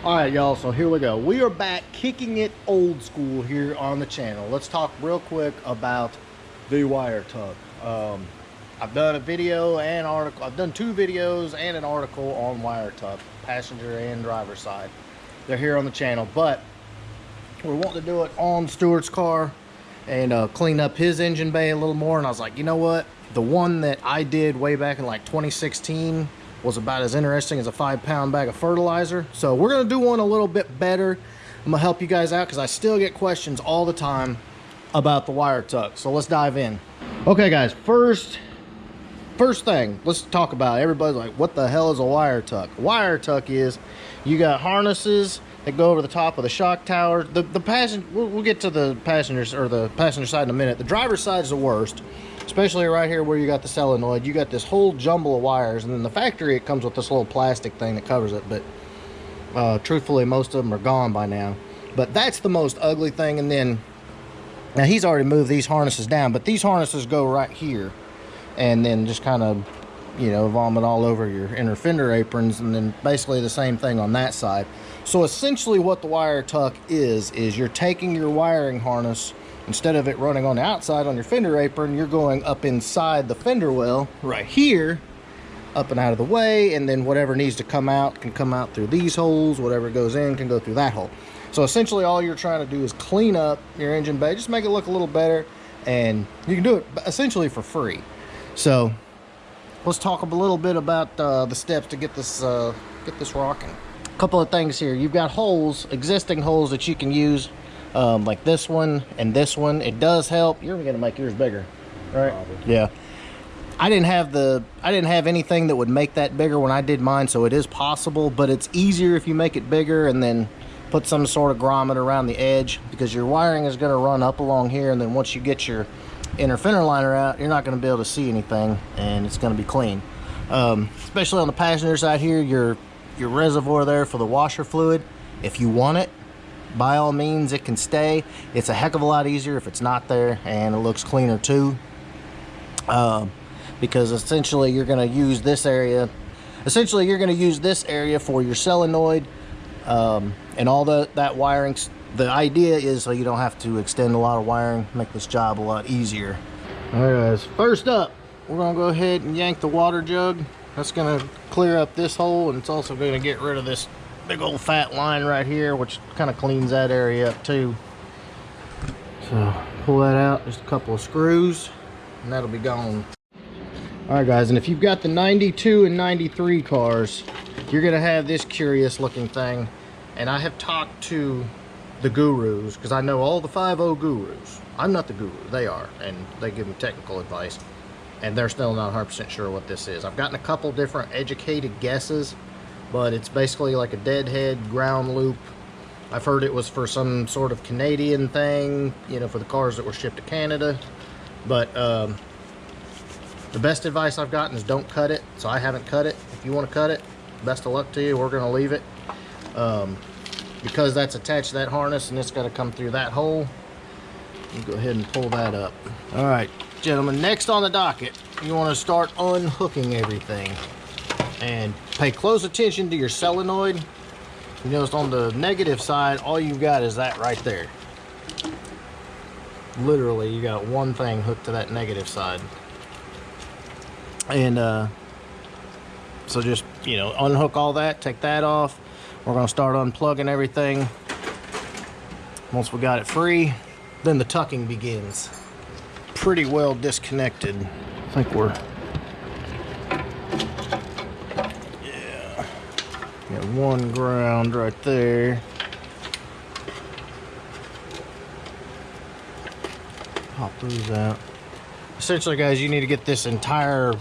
All right, y'all, so here we go. We are back kicking it old school here on the channel. Let's talk real quick about the wire tuck. I've done a video and article. I've done 2 videos and an article on wire tuck, passenger and driver side. They're here on the channel, but we're wanting to do it on Stuart's car and clean up his engine bay a little more. And I was like, you know what? The one that I did way back in like 2016 was about as interesting as a 5-pound bag of fertilizer. So we're gonna do one a little bit better. I'm gonna help you guys out because I still get questions all the time about the wire tuck. So let's dive in. Okay, guys, first thing, let's talk about it. Everybody's like, what the hell is a wire tuck? Wire tuck is, you got harnesses that go over the top of the shock tower. The passenger, we'll get to the passengers or the passenger side in a minute. The driver's side is the worst, especially right here where you got the solenoid. You got this whole jumble of wires, and then the factory, it comes with this little plastic thing that covers it, but truthfully most of them are gone by now. But that's the most ugly thing. And then now he's already moved these harnesses down, but these harnesses go right here and then just kind of, you know, vomit all over your inner fender aprons, and then basically the same thing on that side. So essentially what the wire tuck is you're taking your wiring harness, instead of it running on the outside on your fender apron, you're going up inside the fender well right here, up and out of the way, and then whatever needs to come out can come out through these holes, whatever goes in can go through that hole. So essentially all you're trying to do is clean up your engine bay, just make it look a little better, and you can do it essentially for free. So let's talk a little bit about the steps to get this rocking. A couple of things here. You've got holes, existing holes that you can use, like this one and this one. It does help. You're gonna make yours bigger, right? Probably. Yeah. I didn't have anything that would make that bigger when I did mine, so it is possible, but it's easier if you make it bigger and then put some sort of grommet around the edge, because your wiring is going to run up along here, and then once you get your inner fender liner out, you're not going to be able to see anything, and it's going to be clean. Especially on the passenger side here, your reservoir there for the washer fluid, if you want it, by all means it can stay. It's a heck of a lot easier if it's not there, and it looks cleaner too, because essentially you're going to use this area for your solenoid, and all that wiring. The idea is so you don't have to extend a lot of wiring, make this job a lot easier. All right, guys, first up, we're gonna go ahead and yank the water jug. That's gonna clear up this hole, and it's also gonna get rid of this big old fat line right here, which kind of cleans that area up too. So pull that out, just a couple of screws, and that'll be gone. All right, guys, and if you've got the 92 and 93 cars, you're gonna have this curious looking thing. And I have talked to the gurus, because I know all the 5.0 gurus. I'm not the guru, they are, and they give me technical advice, and they're still not 100% sure what this is. I've gotten a couple different educated guesses, but it's basically like a deadhead ground loop. I've heard it was for some sort of Canadian thing, you know, for the cars that were shipped to Canada. But the best advice I've gotten is don't cut it, so I haven't cut it. If you want to cut it, best of luck to you. We're going to leave it. Because that's attached to that harness and it's got to come through that hole. You go ahead and pull that up. All right, gentlemen, next on the docket, you want to start unhooking everything, and pay close attention to your solenoid. You notice on the negative side, all you've got is that right there. Literally, you got one thing hooked to that negative side. And so just, you know, unhook all that, take that off. We're going to start unplugging everything. Once we got it free, then the tucking begins. Pretty well disconnected. I think we're, yeah, got one ground right there. Pop those out. Essentially, guys, you need to get this entire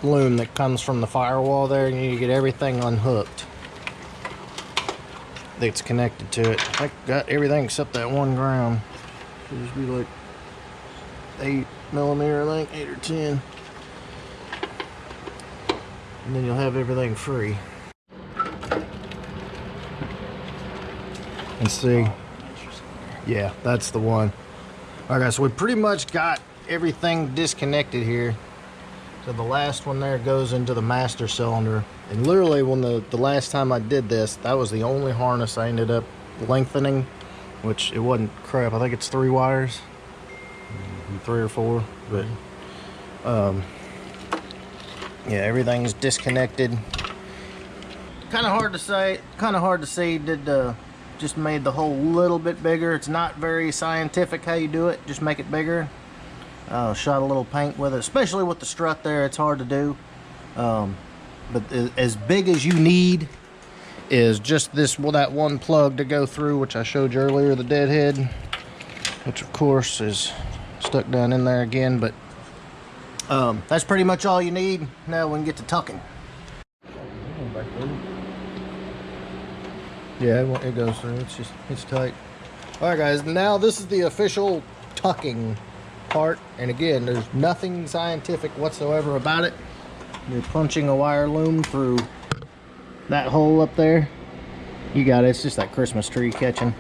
loom that comes from the firewall there. You need to get everything unhooked that's connected to it. I got everything except that one ground. Should just be like 8mm, I think, 8 or 10. And then you'll have everything free. And see, yeah, that's the one. All right, guys, so we pretty much got everything disconnected here. So the last one there goes into the master cylinder. And literally when the last time I did this, that was the only harness I ended up lengthening, which it wasn't crap. I think it's 3 wires, 3 or 4, but yeah, everything's disconnected. Kind of hard to say, did just made the hole a little bit bigger. It's not very scientific how you do it, just make it bigger. Shot a little paint with it, especially with the strut there, it's hard to do. But as big as you need is just this, well, that one plug to go through, which I showed you earlier, the deadhead, which of course is stuck down in there again. But that's pretty much all you need. Now we can get to tucking. Yeah, it goes through. It's tight. All right, guys. Now this is the official tucking part, and again, there's nothing scientific whatsoever about it. You're punching a wire loom through that hole up there. You got it. It's just that Christmas tree catching.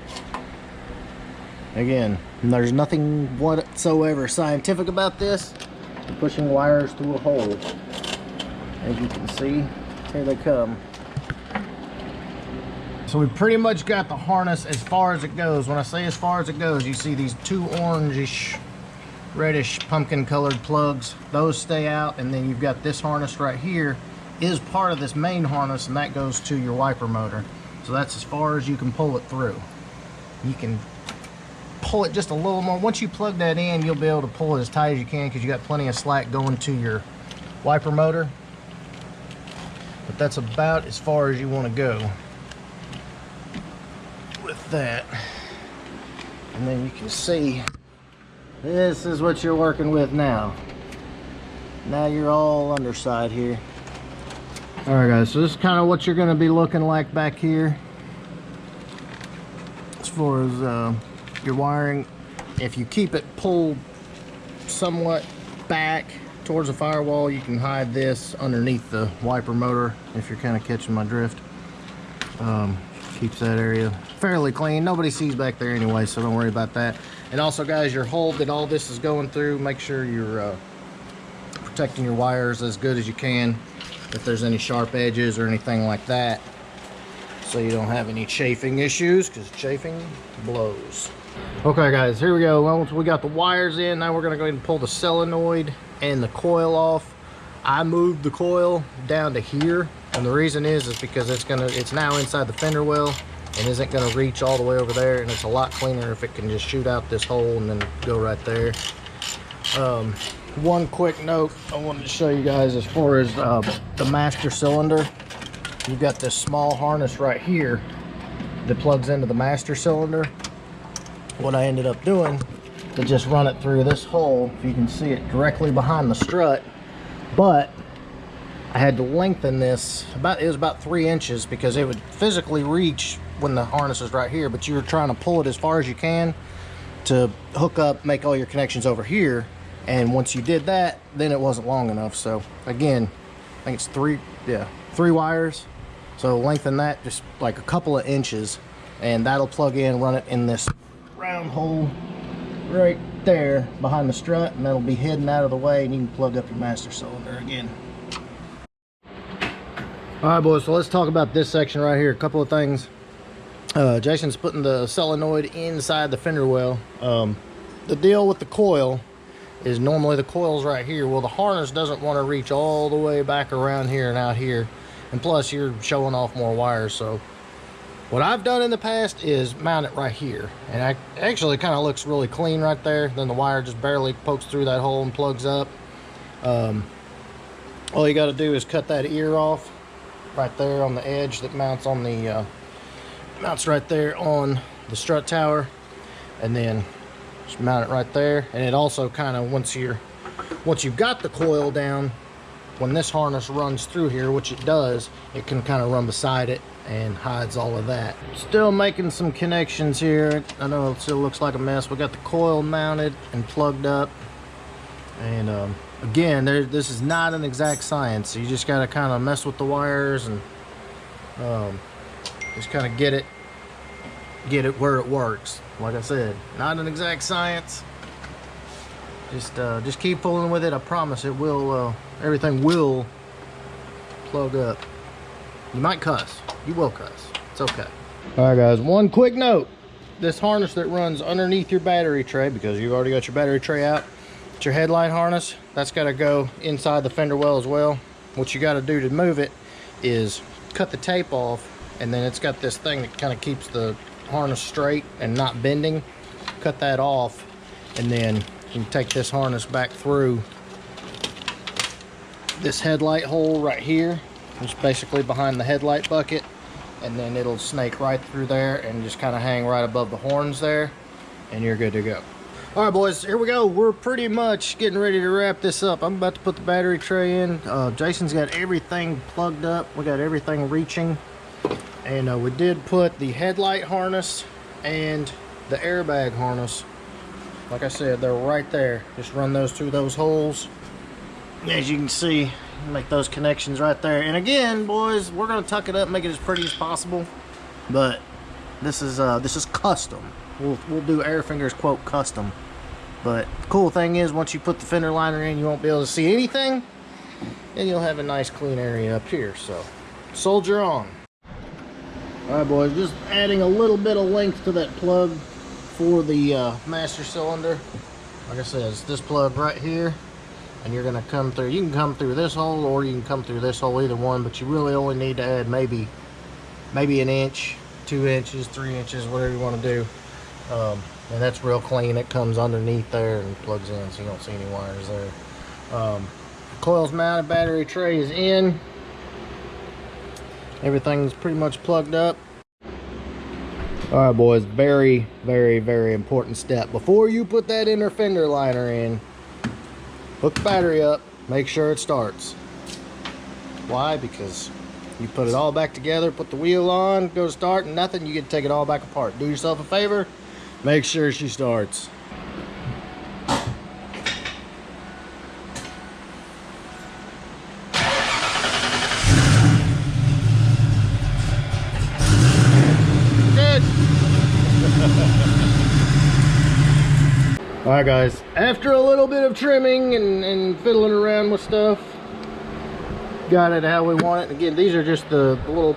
Again, there's nothing whatsoever scientific about this. You're pushing wires through a hole. As you can see, here they come. So we pretty much got the harness as far as it goes. When I say as far as it goes, you see these 2 orangish, reddish, pumpkin colored plugs. Those stay out, and then you've got this harness right here is part of this main harness, and that goes to your wiper motor. So that's as far as you can pull it through. You can pull it just a little more. Once you plug that in, you'll be able to pull it as tight as you can because you got plenty of slack going to your wiper motor. But that's about as far as you want to go with that. And then you can see this is what you're working with now. Now you're all underside here. All right, guys, so this is kind of what you're going to be looking like back here as far as your wiring. If you keep it pulled somewhat back towards the firewall, you can hide this underneath the wiper motor if you're kind of catching my drift. Keeps that area fairly clean. Nobody sees back there anyway, so don't worry about that. And also, guys, your hole that all this is going through, make sure you're protecting your wires as good as you can if there's any sharp edges or anything like that, so you don't have any chafing issues, because chafing blows. Okay, guys, here we go. Once we got the wires in, now we're going to go ahead and pull the solenoid and the coil off. I moved the coil down to here, and the reason is because it's now inside the fender well and isn't going to reach all the way over there, and it's a lot cleaner if it can just shoot out this hole and then go right there. One quick note I wanted to show you guys as far as the master cylinder. You've got this small harness right here that plugs into the master cylinder. What I ended up doing to just run it through this hole, if you can see it directly behind the strut, but I had to lengthen this it was about 3 inches, because it would physically reach when the harness is right here, but you're trying to pull it as far as you can to hook up, make all your connections over here. And once you did that, then it wasn't long enough. So again, I think it's 3 wires. So lengthen that just like a couple of inches, and that'll plug in, run it in this round hole right there behind the strut, and that'll be hidden out of the way, and you can plug up your master cylinder again. All right, boys, so let's talk about this section right here. A couple of things. Jason's putting the solenoid inside the fender well. The deal with the coil is normally the coil's right here. Well, the harness doesn't want to reach all the way back around here and out here, and plus you're showing off more wires. So what I've done in the past is mount it right here, and actually kind of looks really clean right there. Then the wire just barely pokes through that hole and plugs up. All you got to do is cut that ear off right there on the edge that mounts on the mounts right there on the strut tower, and then just mount it right there. And it also kind of, once you've got the coil down, when this harness runs through here, which it does, it can kind of run beside it and hides all of that. Still making some connections here. I know it still looks like a mess. We got the coil mounted and plugged up, and again, this is not an exact science. So you just got to kind of mess with the wires and just kind of get it where it works. Like I said, not an exact science. Just keep fooling with it. I promise it will. Everything will plug up. You might cuss. You will cuss. It's okay. All right, guys, one quick note. This harness that runs underneath your battery tray, because you've already got your battery tray out, it's your headlight harness. That's got to go inside the fender well as well. What you got to do to move it is cut the tape off, and then it's got this thing that kind of keeps the harness straight and not bending. Cut that off, and then you can take this harness back through this headlight hole right here, which is basically behind the headlight bucket, and then it'll snake right through there and just kind of hang right above the horns there, and you're good to go. All right, boys, here we go. We're pretty much getting ready to wrap this up. I'm about to put the battery tray in. Jason's got everything plugged up. We got everything reaching, and we did put the headlight harness and the airbag harness, like I said, they're right there. Just run those through those holes. As you can see, make those connections right there. And again, boys, we're gonna tuck it up, make it as pretty as possible. But this is custom. We'll do air fingers quote custom. But the cool thing is, once you put the fender liner in, you won't be able to see anything, and you'll have a nice clean area up here. So soldier on. All right, boys, just adding a little bit of length to that plug for the master cylinder. Like I said, it's this plug right here. And you're gonna come through, you can come through this hole or you can come through this hole, either one, but you really only need to add maybe an inch, 2 inches, 3 inches, whatever you want to do. And that's real clean. It comes underneath there and plugs in, so you don't see any wires there. Coil's mounted, battery tray is in. Everything's pretty much plugged up. All right, boys, very, very, very important step. Before you put that inner fender liner in, hook the battery up, make sure it starts. Why? Because you put it all back together, put the wheel on, go to start, and nothing, you get to take it all back apart. Do yourself a favor, make sure she starts. Good. All right, guys, after a little bit of trimming and fiddling around with stuff, got it how we want it. Again, these are just the little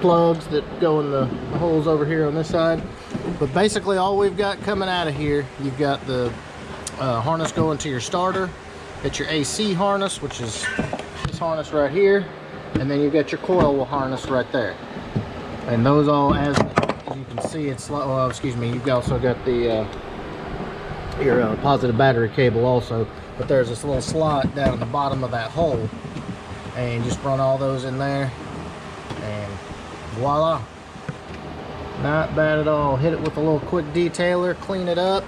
plugs that go in the holes over here on this side. But basically all we've got coming out of here, you've got the harness going to your starter. It's your AC harness, which is this harness right here. And then you've got your coil harness right there. And those all, as you can see, it's, well, excuse me, you've also got the your positive battery cable also, but there's this little slot down at the bottom of that hole, and just run all those in there, and voila, not bad at all. Hit it with a little quick detailer, clean it up,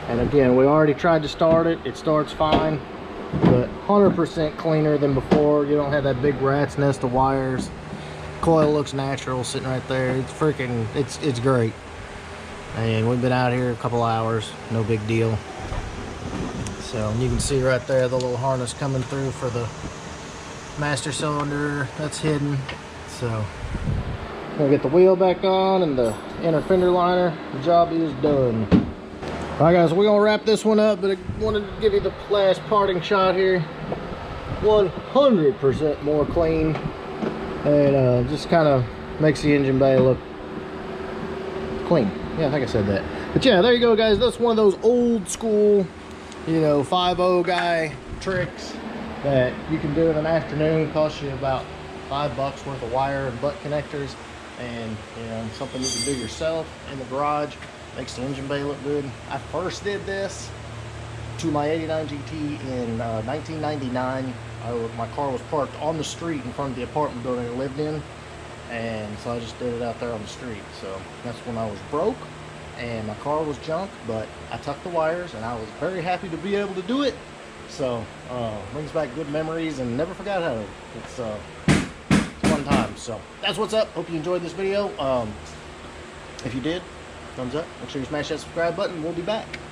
and again, we already tried to start it. It starts fine, but 100% cleaner than before. You don't have that big rat's nest of wires. Coil looks natural sitting right there. It's freaking, it's great. And we've been out here a couple hours, no big deal. So you can see right there the little harness coming through for the master cylinder. That's hidden. So we'll get the wheel back on and the inner fender liner. The job is done. All right, guys, we're gonna wrap this one up, but I wanted to give you the last parting shot here. 100% more clean, and just kind of makes the engine bay look clean. Yeah, I think I said that. But yeah, there you go, guys. That's one of those old school, you know, 5.0 guy tricks that you can do in an afternoon. Costs you about $5 worth of wire and butt connectors, and you know, something you can do yourself in the garage. Makes the engine bay look good. I first did this to my 89 GT in 1999. My car was parked on the street in front of the apartment building I lived in. And so I just did it out there on the street. So that's when I was broke and my car was junk, but I tucked the wires and I was very happy to be able to do it. So brings back good memories and never forgot how to. It's fun time. So that's what's up. Hope you enjoyed this video. If you did, thumbs up. Make sure you smash that subscribe button. We'll be back.